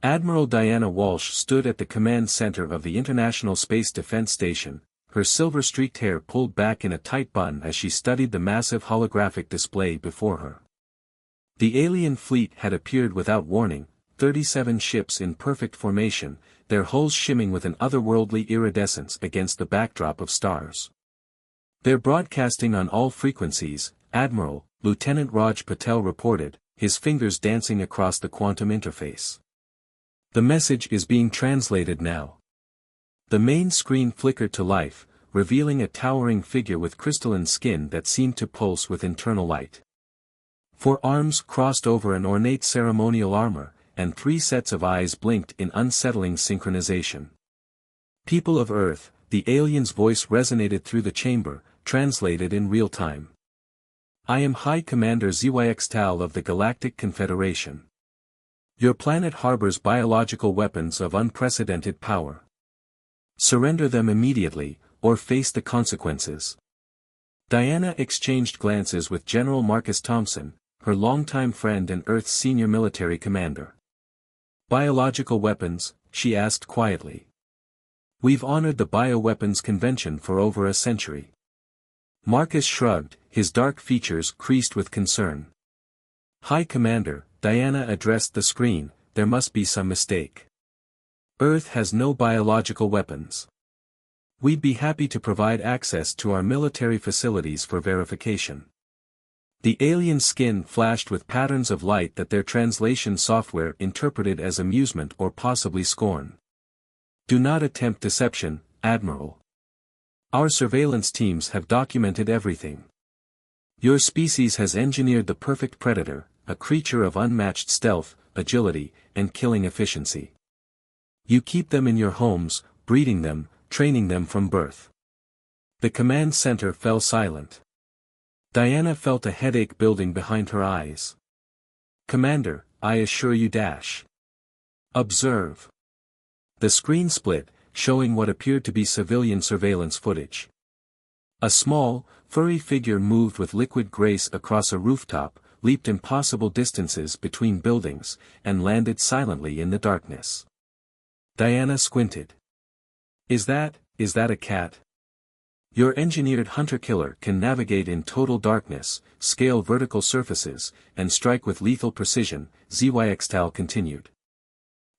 Admiral Diana Walsh stood at the command center of the International Space Defense Station, her silver-streaked hair pulled back in a tight bun as she studied the massive holographic display before her. The alien fleet had appeared without warning, 37 ships in perfect formation, their hulls shimming with an otherworldly iridescence against the backdrop of stars. "They're broadcasting on all frequencies," Admiral, Lieutenant Raj Patel reported, his fingers dancing across the quantum interface. "The message is being translated now." The main screen flickered to life, revealing a towering figure with crystalline skin that seemed to pulse with internal light. 4 arms crossed over an ornate ceremonial armor, and 3 sets of eyes blinked in unsettling synchronization. "People of Earth," the alien's voice resonated through the chamber, translated in real time. "I am High Commander Zyxtal of the Galactic Confederation. Your planet harbors biological weapons of unprecedented power. Surrender them immediately, or face the consequences." Diana exchanged glances with General Marcus Thompson, her longtime friend and Earth's senior military commander. "Biological weapons?" she asked quietly. "We've honored the Bioweapons Convention for over a century." Marcus shrugged, his dark features creased with concern. "High Commander," Diana addressed the screen, "there must be some mistake. Earth has no biological weapons. We'd be happy to provide access to our military facilities for verification." The alien skin flashed with patterns of light that their translation software interpreted as amusement or possibly scorn. "Do not attempt deception, Admiral. Our surveillance teams have documented everything. Your species has engineered the perfect predator, a creature of unmatched stealth, agility, and killing efficiency. You keep them in your homes, breeding them, training them from birth." The command center fell silent. Diana felt a headache building behind her eyes. "Commander, I assure you dash. Observe." The screen split, showing what appeared to be civilian surveillance footage. A small, furry figure moved with liquid grace across a rooftop, leaped impossible distances between buildings, and landed silently in the darkness. Diana squinted. Is that a cat?" "Your engineered hunter-killer can navigate in total darkness, scale vertical surfaces, and strike with lethal precision," Zyxtal continued.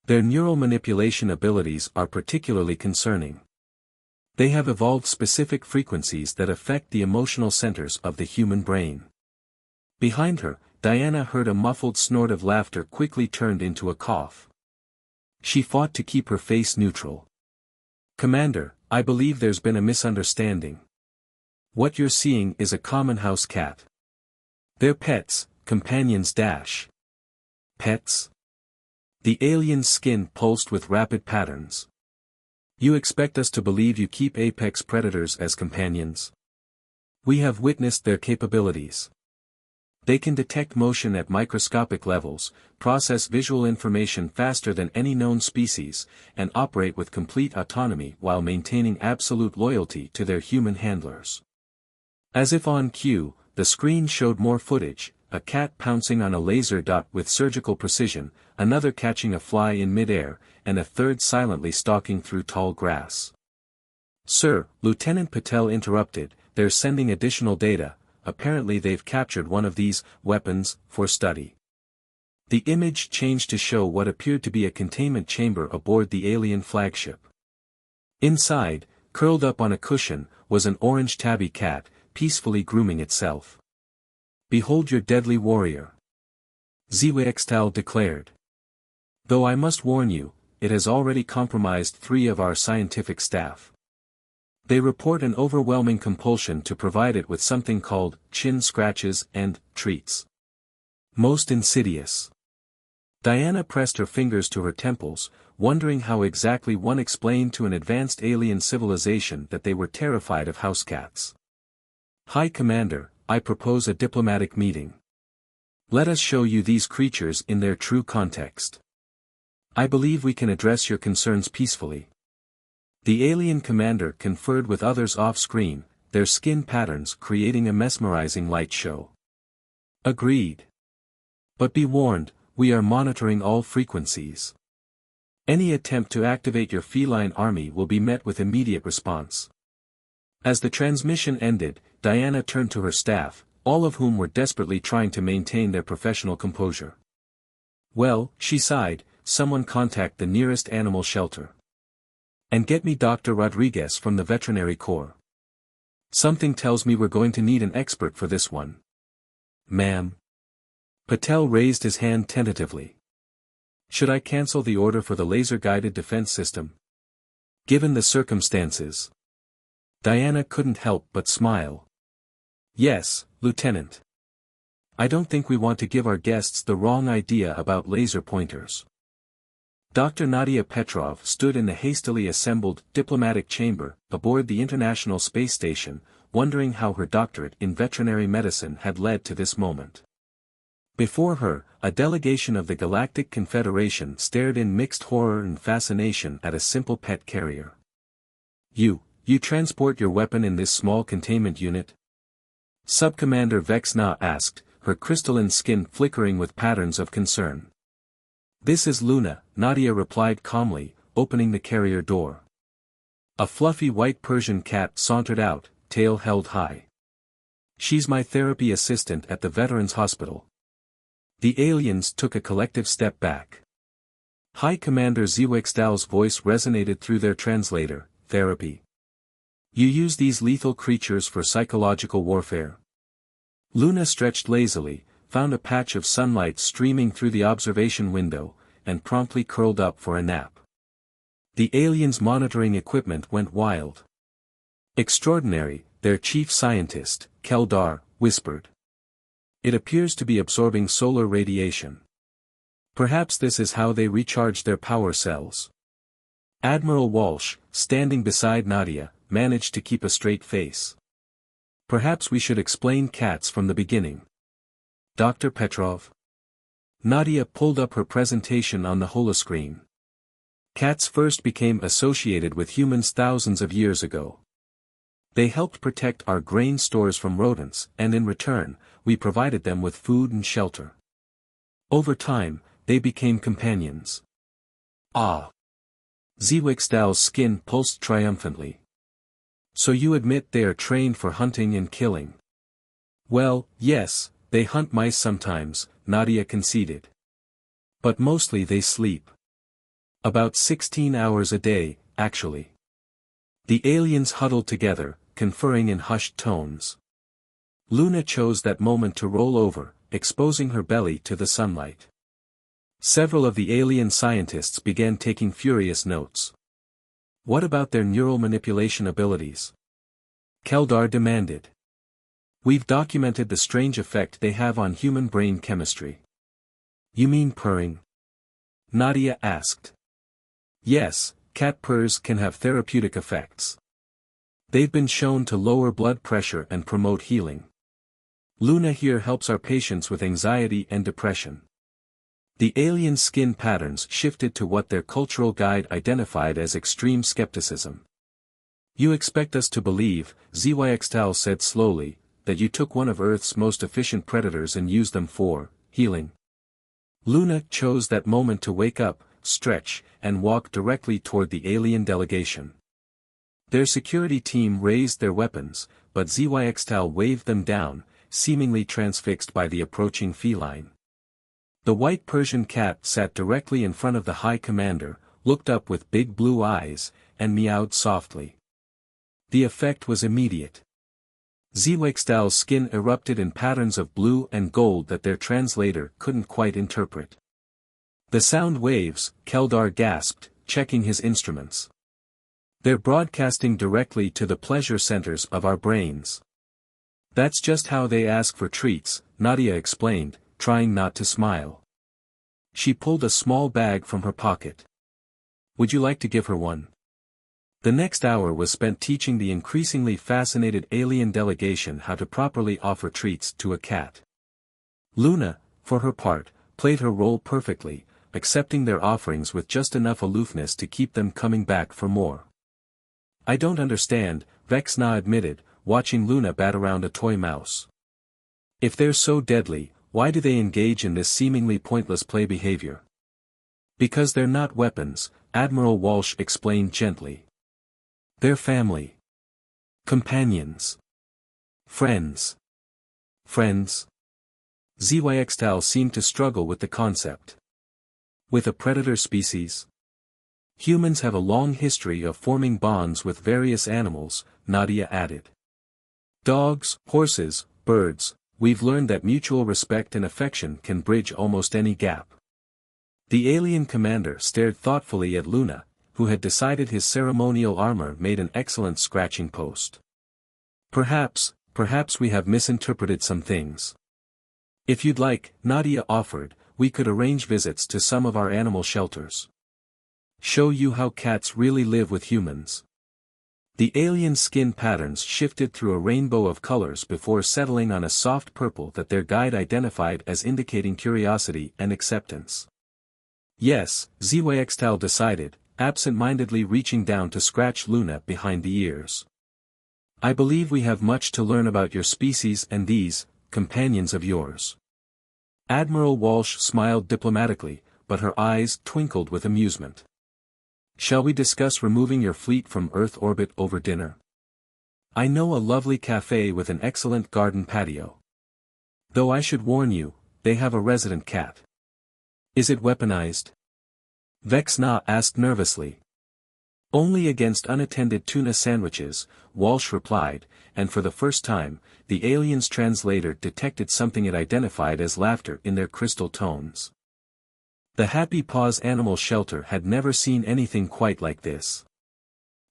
"Their neural manipulation abilities are particularly concerning. They have evolved specific frequencies that affect the emotional centers of the human brain." Behind her, Diana heard a muffled snort of laughter quickly turned into a cough. She fought to keep her face neutral. "Commander, I believe there's been a misunderstanding. What you're seeing is a common house cat. They're pets, companions dash." "Pets?" The alien's skin pulsed with rapid patterns. "You expect us to believe you keep apex predators as companions? We have witnessed their capabilities. They can detect motion at microscopic levels, process visual information faster than any known species, and operate with complete autonomy while maintaining absolute loyalty to their human handlers." As if on cue, the screen showed more footage, a cat pouncing on a laser dot with surgical precision, another catching a fly in midair, and a third silently stalking through tall grass. "Sir," Lieutenant Patel interrupted, "they're sending additional data. Apparently they've captured one of these weapons for study." The image changed to show what appeared to be a containment chamber aboard the alien flagship. Inside, curled up on a cushion, was an orange tabby cat, peacefully grooming itself. "Behold your deadly warrior," Zyxtal declared. "Though I must warn you, it has already compromised 3 of our scientific staff. They report an overwhelming compulsion to provide it with something called chin scratches and treats. Most insidious." Diana pressed her fingers to her temples, wondering how exactly one explained to an advanced alien civilization that they were terrified of house cats. "High Commander, I propose a diplomatic meeting. Let us show you these creatures in their true context. I believe we can address your concerns peacefully." The alien commander conferred with others off-screen, their skin patterns creating a mesmerizing light show. "Agreed. But be warned, we are monitoring all frequencies. Any attempt to activate your feline army will be met with immediate response. As the transmission ended, Diana turned to her staff, all of whom were desperately trying to maintain their professional composure. Well, she sighed, someone contact the nearest animal shelter. And get me Dr. Rodriguez from the Veterinary Corps. Something tells me we're going to need an expert for this one. Ma'am. Patel raised his hand tentatively. Should I cancel the order for the laser-guided defense system? Given the circumstances. Diana couldn't help but smile. Yes, Lieutenant. I don't think we want to give our guests the wrong idea about laser pointers. Dr. Nadia Petrov stood in the hastily assembled diplomatic chamber aboard the International Space Station, wondering how her doctorate in veterinary medicine had led to this moment. Before her, a delegation of the Galactic Confederation stared in mixed horror and fascination at a simple pet carrier. You transport your weapon in this small containment unit? Subcommander Vexna asked, her crystalline skin flickering with patterns of concern. This is Luna, Nadia replied calmly, opening the carrier door. A fluffy white Persian cat sauntered out, tail held high. She's my therapy assistant at the Veterans Hospital. The aliens took a collective step back. High Commander Zewixdal's voice resonated through their translator, therapy. You use these lethal creatures for psychological warfare? Luna stretched lazily, found a patch of sunlight streaming through the observation window, and promptly curled up for a nap. The aliens' monitoring equipment went wild. Extraordinary, their chief scientist, Keldar, whispered. It appears to be absorbing solar radiation. Perhaps this is how they recharge their power cells. Admiral Walsh, standing beside Nadia, managed to keep a straight face. Perhaps we should explain cats from the beginning. Dr. Petrov. Nadia pulled up her presentation on the holoscreen. Cats first became associated with humans thousands of years ago. They helped protect our grain stores from rodents, and in return, we provided them with food and shelter. Over time, they became companions. Ah! Zewixdal's skin pulsed triumphantly. So you admit they are trained for hunting and killing? Well, yes, they hunt mice sometimes, Nadia conceded. But mostly they sleep. About 16 hours a day, actually. The aliens huddled together, conferring in hushed tones. Luna chose that moment to roll over, exposing her belly to the sunlight. Several of the alien scientists began taking furious notes. What about their neural manipulation abilities? Keldar demanded. We've documented the strange effect they have on human brain chemistry. You mean purring? Nadia asked. Yes, cat purrs can have therapeutic effects. They've been shown to lower blood pressure and promote healing. Luna here helps our patients with anxiety and depression. The alien skin patterns shifted to what their cultural guide identified as extreme skepticism. You expect us to believe, Zewixdal said slowly, that you took one of Earth's most efficient predators and used them for healing. Luna chose that moment to wake up, stretch, and walk directly toward the alien delegation. Their security team raised their weapons, but Zewixdal waved them down, seemingly transfixed by the approaching feline. The white Persian cat sat directly in front of the High Commander, looked up with big blue eyes, and meowed softly. The effect was immediate. Zewixdal's skin erupted in patterns of blue and gold that their translator couldn't quite interpret. The sound waves, Keldar gasped, checking his instruments. They're broadcasting directly to the pleasure centers of our brains. That's just how they ask for treats, Nadia explained, trying not to smile. She pulled a small bag from her pocket. Would you like to give her one? The next hour was spent teaching the increasingly fascinated alien delegation how to properly offer treats to a cat. Luna, for her part, played her role perfectly, accepting their offerings with just enough aloofness to keep them coming back for more. I don't understand, Vexna admitted, watching Luna bat around a toy mouse. If they're so deadly, why do they engage in this seemingly pointless play behavior? Because they're not weapons, Admiral Walsh explained gently. They're family. Companions. Friends. Friends? Zyxtal seemed to struggle with the concept. With a predator species? Humans have a long history of forming bonds with various animals, Nadia added. Dogs, horses, birds, we've learned that mutual respect and affection can bridge almost any gap. The alien commander stared thoughtfully at Luna, who had decided his ceremonial armor made an excellent scratching post. Perhaps we have misinterpreted some things. If you'd like, Nadia offered, we could arrange visits to some of our animal shelters. Show you how cats really live with humans. The alien skin patterns shifted through a rainbow of colors before settling on a soft purple that their guide identified as indicating curiosity and acceptance. Yes, Zyxtal decided, absent-mindedly reaching down to scratch Luna behind the ears. I believe we have much to learn about your species and these, companions of yours. Admiral Walsh smiled diplomatically, but her eyes twinkled with amusement. Shall we discuss removing your fleet from Earth orbit over dinner? I know a lovely cafe with an excellent garden patio. Though I should warn you, they have a resident cat. Is it weaponized? Vexna asked nervously. Only against unattended tuna sandwiches, Walsh replied, and for the first time, the alien's translator detected something it identified as laughter in their crystal tones. The Happy Paws Animal Shelter had never seen anything quite like this.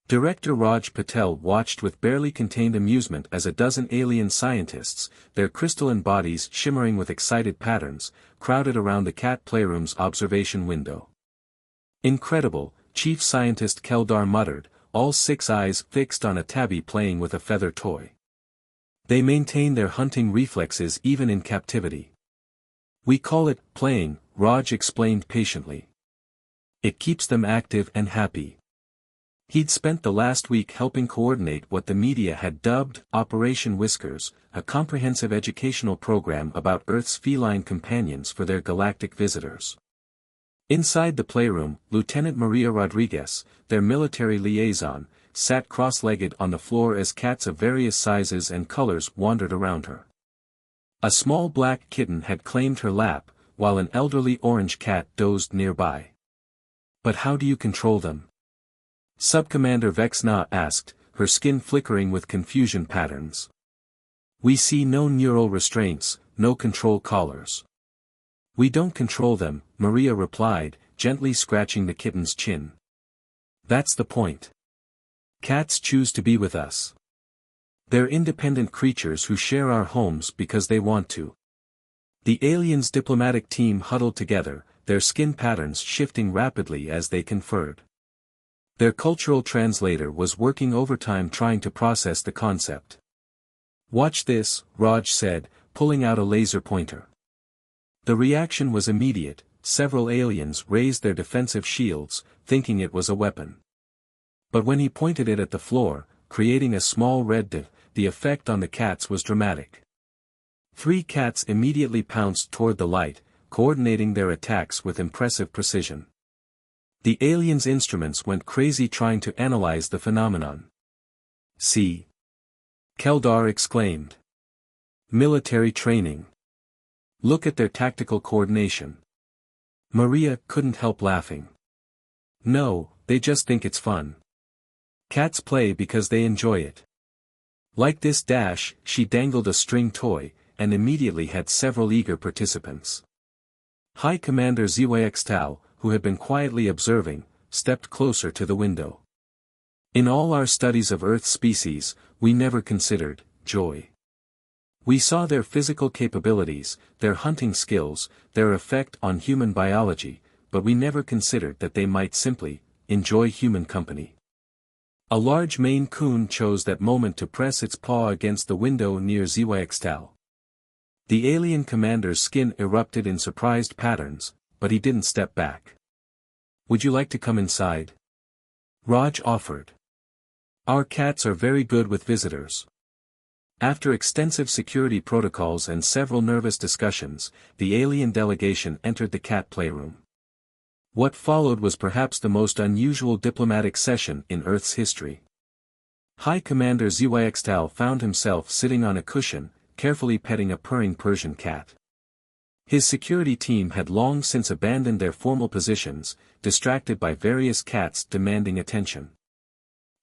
Director Raj Patel watched with barely contained amusement as a dozen alien scientists, their crystalline bodies shimmering with excited patterns, crowded around the cat playroom's observation window. Incredible, Chief Scientist Keldar muttered, all 6 eyes fixed on a tabby playing with a feather toy. They maintain their hunting reflexes even in captivity. We call it playing, Raj explained patiently. It keeps them active and happy. He'd spent the last week helping coordinate what the media had dubbed Operation Whiskers, a comprehensive educational program about Earth's feline companions for their galactic visitors. Inside the playroom, Lieutenant Maria Rodriguez, their military liaison, sat cross-legged on the floor as cats of various sizes and colors wandered around her. A small black kitten had claimed her lap, while an elderly orange cat dozed nearby. But how do you control them? Subcommander Vexna asked, her skin flickering with confusion patterns. We see no neural restraints, no control collars. We don't control them, Maria replied, gently scratching the kitten's chin. That's the point. Cats choose to be with us. They're independent creatures who share our homes because they want to. The aliens' diplomatic team huddled together, their skin patterns shifting rapidly as they conferred. Their cultural translator was working overtime trying to process the concept. Watch this, Raj said, pulling out a laser pointer. The reaction was immediate, several aliens raised their defensive shields, thinking it was a weapon. But when he pointed it at the floor, creating a small red dot, the effect on the cats was dramatic. 3 cats immediately pounced toward the light, coordinating their attacks with impressive precision. The aliens' instruments went crazy trying to analyze the phenomenon. See? Keldar exclaimed. Military training. Look at their tactical coordination. Maria couldn't help laughing. No, they just think it's fun. Cats play because they enjoy it. Like this dash, she dangled a string toy, and immediately had several eager participants. High Commander Zyxtal, who had been quietly observing, stepped closer to the window. In all our studies of Earth species, we never considered joy. We saw their physical capabilities, their hunting skills, their effect on human biology, but we never considered that they might simply enjoy human company. A large Maine Coon chose that moment to press its paw against the window near Zyxtal. The alien commander's skin erupted in surprised patterns, but he didn't step back. Would you like to come inside? Raj offered. Our cats are very good with visitors. After extensive security protocols and several nervous discussions, the alien delegation entered the cat playroom. What followed was perhaps the most unusual diplomatic session in Earth's history. High Commander Zyxtal found himself sitting on a cushion, carefully petting a purring Persian cat. His security team had long since abandoned their formal positions, distracted by various cats demanding attention.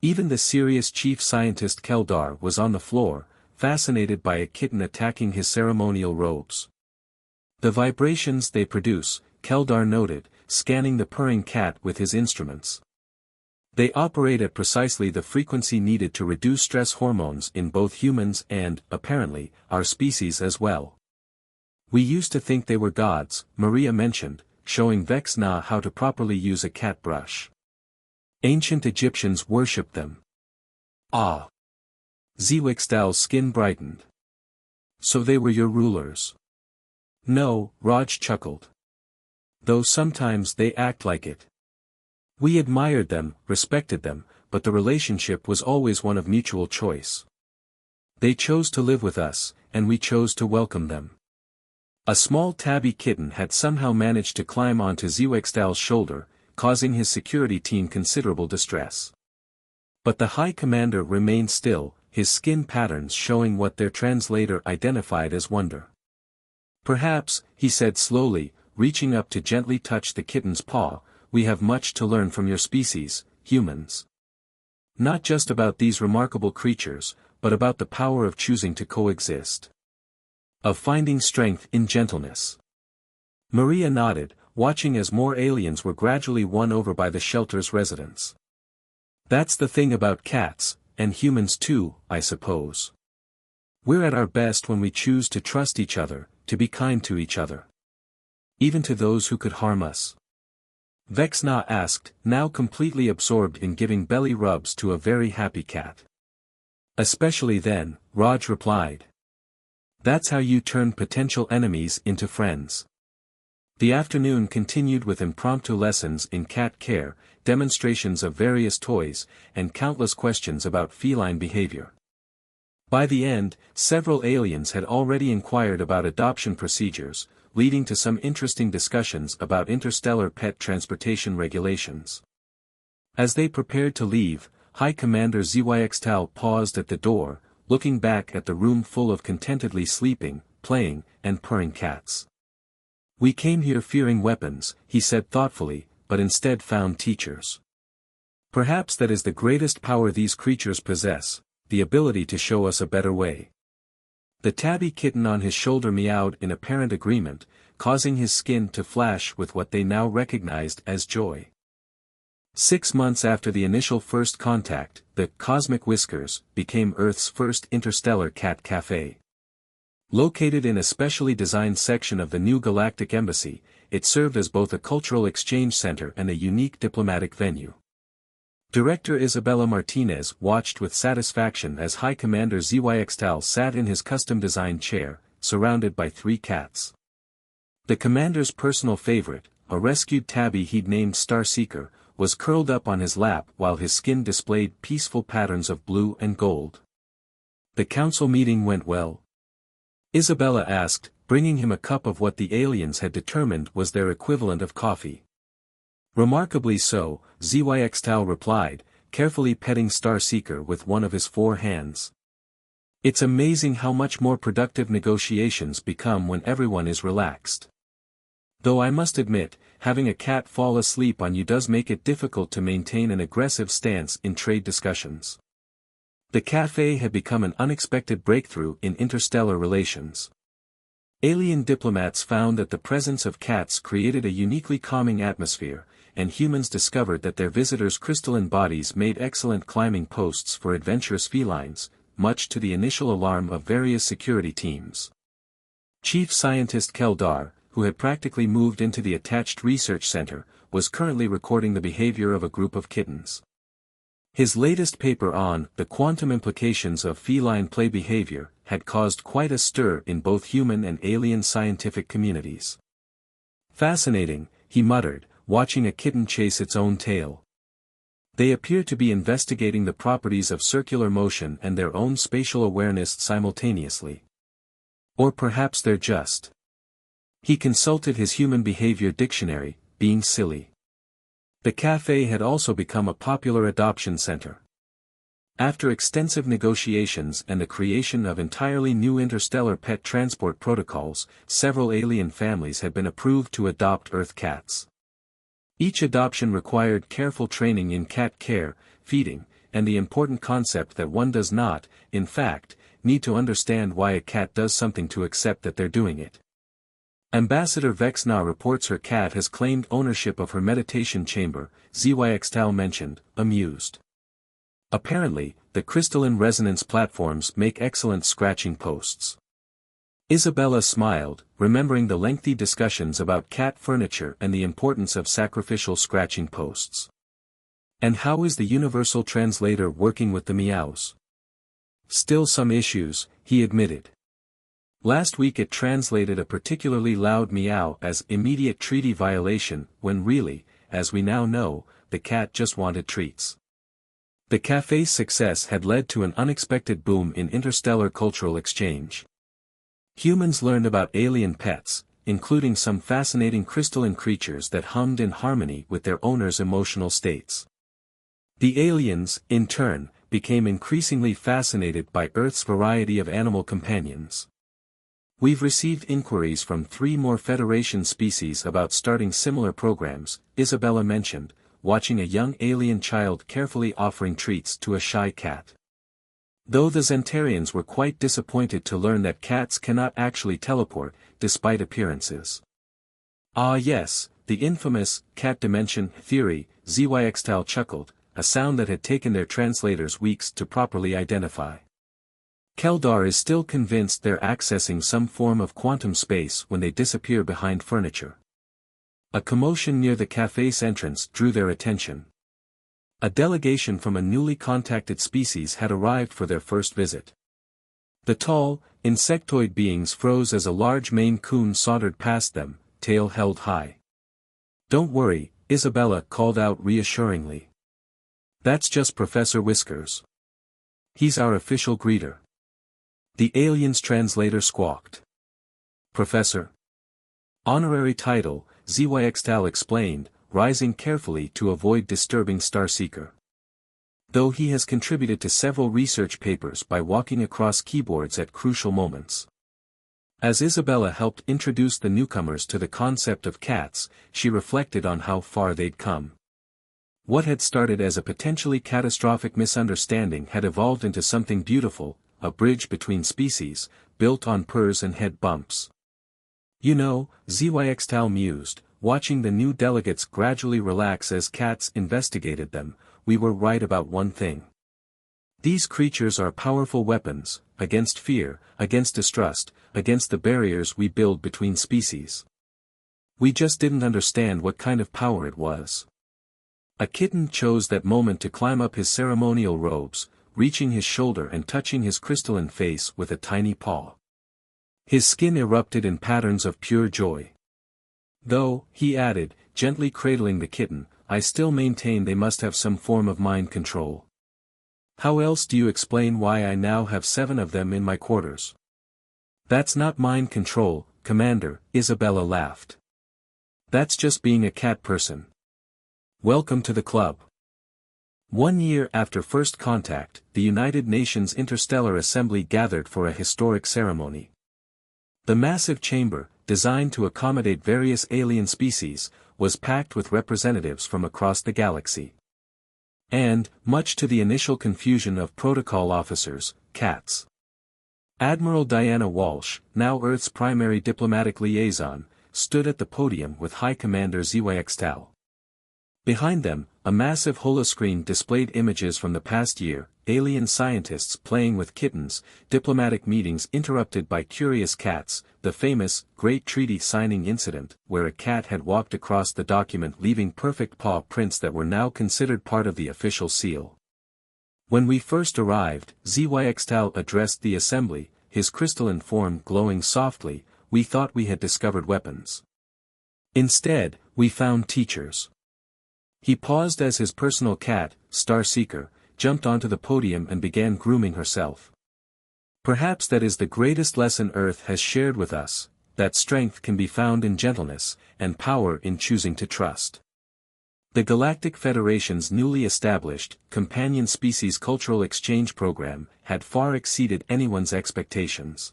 Even the serious chief scientist Keldar was on the floor, fascinated by a kitten attacking his ceremonial robes. The vibrations they produce, Keldar noted, scanning the purring cat with his instruments. They operate at precisely the frequency needed to reduce stress hormones in both humans and, apparently, our species as well. We used to think they were gods, Maria mentioned, showing Vexna how to properly use a cat brush. Ancient Egyptians worshipped them. Ah! Zyxtal's skin brightened. So they were your rulers? No, Raj chuckled. Though sometimes they act like it. We admired them, respected them, but the relationship was always one of mutual choice. They chose to live with us, and we chose to welcome them. A small tabby kitten had somehow managed to climb onto Zyxtal's shoulder, causing his security team considerable distress. But the High Commander remained still, his skin patterns showing what their translator identified as wonder. Perhaps, he said slowly, reaching up to gently touch the kitten's paw, we have much to learn from your species, humans. Not just about these remarkable creatures, but about the power of choosing to coexist. Of finding strength in gentleness. Maria nodded, watching as more aliens were gradually won over by the shelter's residents. That's the thing about cats, and humans too, I suppose. We're at our best when we choose to trust each other, to be kind to each other. Even to those who could harm us. Vexna asked, now completely absorbed in giving belly rubs to a very happy cat. Especially then, Raj replied. That's how you turn potential enemies into friends. The afternoon continued with impromptu lessons in cat care, demonstrations of various toys, and countless questions about feline behavior. By the end, several aliens had already inquired about adoption procedures, leading to some interesting discussions about interstellar pet transportation regulations. As they prepared to leave, High Commander Zyxtal paused at the door, looking back at the room full of contentedly sleeping, playing, and purring cats. We came here fearing weapons, he said thoughtfully, but instead found teachers. Perhaps that is the greatest power these creatures possess, the ability to show us a better way. The tabby kitten on his shoulder meowed in apparent agreement, causing his skin to flash with what they now recognized as joy. 6 months after the initial first contact, the Cosmic Whiskers became Earth's first interstellar cat cafe. Located in a specially designed section of the new Galactic Embassy, it served as both a cultural exchange center and a unique diplomatic venue. Director Isabella Martinez watched with satisfaction as High Commander Zyxtal sat in his custom-designed chair, surrounded by 3 cats. The commander's personal favorite, a rescued tabby he'd named Starseeker, was curled up on his lap while his skin displayed peaceful patterns of blue and gold. The council meeting went well? Isabella asked, bringing him a cup of what the aliens had determined was their equivalent of coffee. Remarkably so, Zyxtal replied, carefully petting Starseeker with one of his 4 hands. It's amazing how much more productive negotiations become when everyone is relaxed. Though I must admit, having a cat fall asleep on you does make it difficult to maintain an aggressive stance in trade discussions. The cafe had become an unexpected breakthrough in interstellar relations. Alien diplomats found that the presence of cats created a uniquely calming atmosphere, and humans discovered that their visitors' crystalline bodies made excellent climbing posts for adventurous felines, much to the initial alarm of various security teams. Chief Scientist Keldar, who had practically moved into the attached research center, was currently recording the behavior of a group of kittens. His latest paper on the quantum implications of feline play behavior had caused quite a stir in both human and alien scientific communities. Fascinating, he muttered, watching a kitten chase its own tail. They appear to be investigating the properties of circular motion and their own spatial awareness simultaneously. Or perhaps they're just. He consulted his human behavior dictionary, being silly. The cafe had also become a popular adoption center. After extensive negotiations and the creation of entirely new interstellar pet transport protocols, several alien families had been approved to adopt Earth cats. Each adoption required careful training in cat care, feeding, and the important concept that one does not, in fact, need to understand why a cat does something to accept that they're doing it. Ambassador Vexna reports her cat has claimed ownership of her meditation chamber, Zyxtal mentioned, amused. Apparently, the crystalline resonance platforms make excellent scratching posts. Isabella smiled, remembering the lengthy discussions about cat furniture and the importance of sacrificial scratching posts. And how is the universal translator working with the meows? Still some issues, he admitted. Last week it translated a particularly loud meow as immediate treaty violation, when really, as we now know, the cat just wanted treats. The cafe's success had led to an unexpected boom in interstellar cultural exchange. Humans learned about alien pets, including some fascinating crystalline creatures that hummed in harmony with their owners' emotional states. The aliens, in turn, became increasingly fascinated by Earth's variety of animal companions. We've received inquiries from 3 more Federation species about starting similar programs, Isabella mentioned, watching a young alien child carefully offering treats to a shy cat. Though the Zentarians were quite disappointed to learn that cats cannot actually teleport, despite appearances. Ah yes, the infamous cat dimension theory, Zyxtal chuckled, a sound that had taken their translators weeks to properly identify. Keldar is still convinced they're accessing some form of quantum space when they disappear behind furniture. A commotion near the cafe's entrance drew their attention. A delegation from a newly contacted species had arrived for their first visit. The tall, insectoid beings froze as a large Maine Coon sauntered past them, tail held high. "Don't worry," Isabella called out reassuringly. "That's just Professor Whiskers. He's our official greeter." The alien's translator squawked. "Professor?" "Honorary title," Zyxtal explained, rising carefully to avoid disturbing Starseeker. Though he has contributed to several research papers by walking across keyboards at crucial moments. As Isabella helped introduce the newcomers to the concept of cats, she reflected on how far they'd come. What had started as a potentially catastrophic misunderstanding had evolved into something beautiful, a bridge between species, built on purrs and head bumps. "You know," Zyxtal mused, watching the new delegates gradually relax as cats investigated them, "we were right about one thing. These creatures are powerful weapons, against fear, against distrust, against the barriers we build between species. We just didn't understand what kind of power it was." A kitten chose that moment to climb up his ceremonial robes, reaching his shoulder and touching his crystalline face with a tiny paw. His skin erupted in patterns of pure joy. "Though," he added, gently cradling the kitten, "I still maintain they must have some form of mind control. How else do you explain why I now have 7 of them in my quarters?" "That's not mind control, Commander," Isabella laughed. "That's just being a cat person. Welcome to the club." 1 year after first contact, the United Nations Interstellar Assembly gathered for a historic ceremony. The massive chamber, designed to accommodate various alien species, was packed with representatives from across the galaxy. And, much to the initial confusion of protocol officers, cats. Admiral Diana Walsh, now Earth's primary diplomatic liaison, stood at the podium with High Commander Zyxtal. Behind them, a massive holoscreen displayed images from the past year, alien scientists playing with kittens, diplomatic meetings interrupted by curious cats, the famous Great Treaty Signing incident, where a cat had walked across the document leaving perfect paw prints that were now considered part of the official seal. "When we first arrived," Zyxtal addressed the assembly, his crystalline form glowing softly, "we thought we had discovered weapons. Instead, we found teachers." He paused as his personal cat, Starseeker, jumped onto the podium and began grooming herself. "Perhaps that is the greatest lesson Earth has shared with us, that strength can be found in gentleness, and power in choosing to trust. The Galactic Federation's newly established, companion species cultural exchange program had far exceeded anyone's expectations.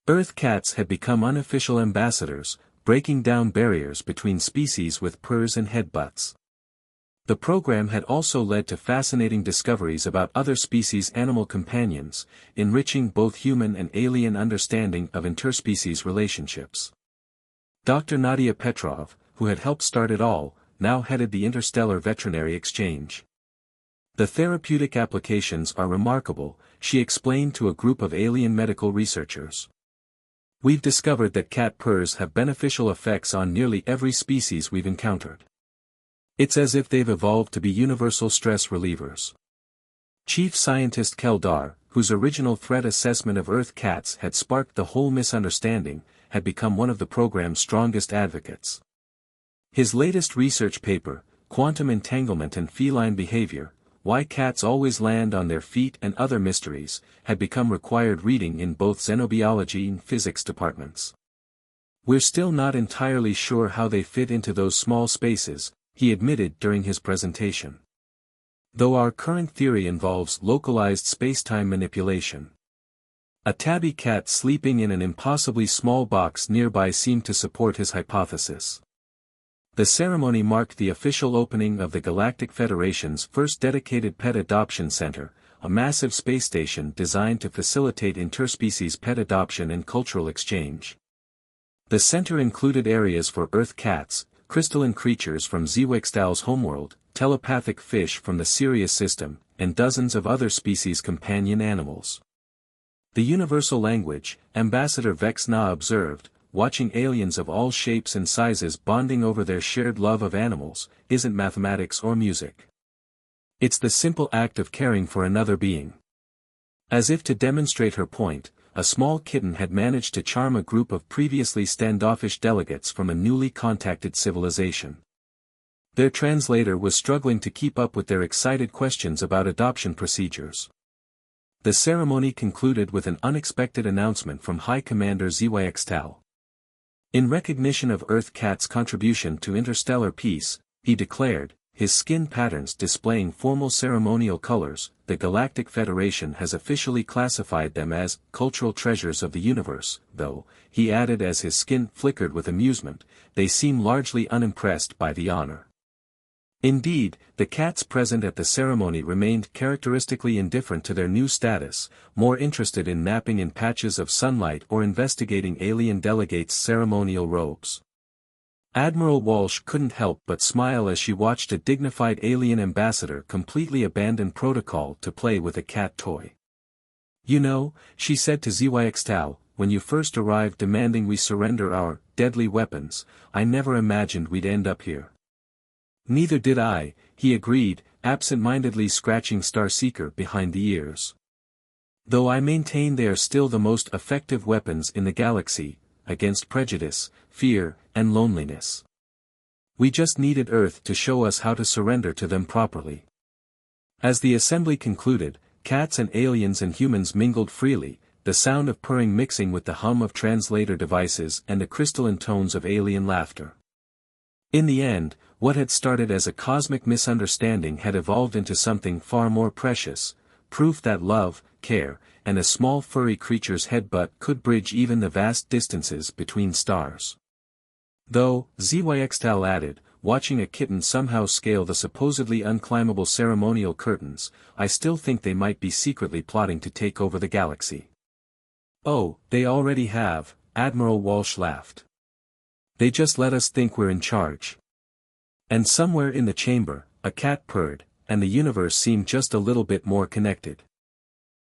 Earth cats had become unofficial ambassadors, breaking down barriers between species with purrs and headbutts. The program had also led to fascinating discoveries about other species' animal companions, enriching both human and alien understanding of interspecies relationships. Dr. Nadia Petrov, who had helped start it all, now headed the Interstellar Veterinary Exchange. The therapeutic applications are remarkable, she explained to a group of alien medical researchers. We've discovered that cat purrs have beneficial effects on nearly every species we've encountered. It's as if they've evolved to be universal stress relievers. Chief Scientist Keldar, whose original threat assessment of Earth cats had sparked the whole misunderstanding, had become one of the program's strongest advocates. His latest research paper, Quantum Entanglement and Feline Behavior, Why Cats Always Land on Their Feet and Other Mysteries, had become required reading in both xenobiology and physics departments. We're still not entirely sure how they fit into those small spaces, he admitted during his presentation. Though our current theory involves localized space-time manipulation. A tabby cat sleeping in an impossibly small box nearby seemed to support his hypothesis. The ceremony marked the official opening of the Galactic Federation's first dedicated pet adoption center, a massive space station designed to facilitate interspecies pet adoption and cultural exchange. The center included areas for Earth cats, crystalline creatures from Zewextal's homeworld, telepathic fish from the Sirius system, and dozens of other species' companion animals. The universal language, Ambassador Vex Na observed, watching aliens of all shapes and sizes bonding over their shared love of animals, isn't mathematics or music. It's the simple act of caring for another being. As if to demonstrate her point, a small kitten had managed to charm a group of previously standoffish delegates from a newly contacted civilization. Their translator was struggling to keep up with their excited questions about adoption procedures. The ceremony concluded with an unexpected announcement from High Commander Zewextal. In recognition of Earth Cat's contribution to interstellar peace, he declared, his skin patterns displaying formal ceremonial colors, the Galactic Federation has officially classified them as cultural treasures of the universe, though, he added as his skin flickered with amusement, they seem largely unimpressed by the honor. Indeed, the cats present at the ceremony remained characteristically indifferent to their new status, more interested in napping in patches of sunlight or investigating alien delegates' ceremonial robes. Admiral Walsh couldn't help but smile as she watched a dignified alien ambassador completely abandon protocol to play with a cat toy. You know, she said to Zewextal, when you first arrived demanding we surrender our deadly weapons, I never imagined we'd end up here. Neither did I, he agreed, absent-mindedly scratching Starseeker behind the ears. Though I maintain they are still the most effective weapons in the galaxy, against prejudice, fear, and loneliness. We just needed Earth to show us how to surrender to them properly. As the assembly concluded, cats and aliens and humans mingled freely, the sound of purring mixing with the hum of translator devices and the crystalline tones of alien laughter. In the end, what had started as a cosmic misunderstanding had evolved into something far more precious, proof that love, care, and a small furry creature's headbutt could bridge even the vast distances between stars. Though, Zewextal added, watching a kitten somehow scale the supposedly unclimbable ceremonial curtains, I still think they might be secretly plotting to take over the galaxy. Oh, they already have, Admiral Walsh laughed. They just let us think we're in charge. And somewhere in the chamber, a cat purred, and the universe seemed just a little bit more connected.